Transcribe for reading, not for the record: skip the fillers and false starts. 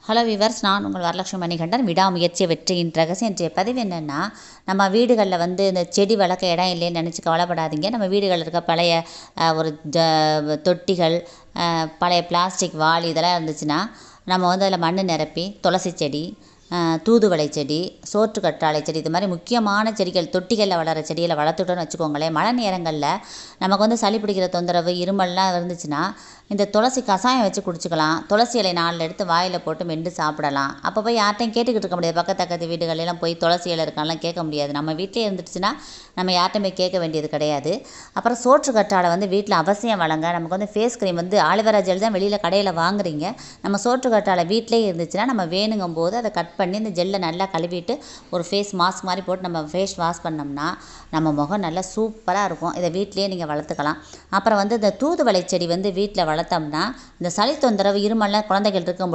Hello viewers, நான் உங்கள் வரலட்சுமி மணிகண்டன். விடாமுயற்சி வெற்றியின் ரகசியம். இன்றைய பதிவு என்னென்னா, நம்ம வீடுகளில் இந்த செடி வளர்க்க இடம் இல்லைன்னு நினச்சி கவலைப்படாதீங்க. நம்ம வீடுகளில் இருக்க பழைய ஒரு தொட்டிகள், பழைய பிளாஸ்டிக் வாளி இதெல்லாம் இருந்துச்சுன்னா நம்ம அதில் மண் நிரப்பி துளசி செடி, தூதுவளை செடி, சோற்று கற்றாழை செடி, இது மாதிரி முக்கியமான செடிகள் தொட்டிகளில் வளர செடிகளை வளர்த்துட்டோன்னு வச்சுக்கோங்களேன். மழை நேரங்களில் நமக்கு சளி பிடிக்கிற தொந்தரவு, இருமல்லாம் இருந்துச்சுன்னா இந்த துளசி கஷாயம் வச்சு குடிச்சிக்கலாம். துளசி இலை 4 எடுத்து வாயில் போட்டு மென்று சாப்பிடலாம். அப்போ போய் யார்ட்டையும் கேட்டுக்கிட்டு இருக்க முடியாது. பக்கத்து வீடுகளெல்லாம் போய் துளசி இலை இருக்காலாம் கேட்க முடியாது. நம்ம வீட்டிலே இருந்துச்சுன்னா நம்ம யார்ட்டையுமே கேட்க வேண்டியது கிடையாது. அப்புறம் சோற்று கற்றாழை வீட்டில் அவசியம் வழங்க. நமக்கு ஃபேஸ் க்ரீம் ஆலிவேரா ஜெல் தான் வெளியில் கடையில் வாங்குறீங்க. நம்ம சோற்று கற்றாழை வீட்டிலே இருந்துச்சுன்னா நம்ம வேணுங்கும் போது அதை கட் பண்ணி இந்த ஜெல்லை நல்லா கழுவிட்டு ஒரு ஃபேஸ் மாஸ்க் மாதிரி போட்டு நம்ம ஃபேஸ் வாஷ் பண்ணோம்னா நம்ம முகம் நல்லா சூப்பராக இருக்கும். இதை வீட்டிலேயே நீங்கள் வளர்த்துக்கலாம். அப்புறம் இந்த தூதுவளை செடி வீட்டில் வளர்த்தோம்னா இந்த சளி தொந்தரவு, இருமல்லாம் குழந்தைகள் இருக்கும்போது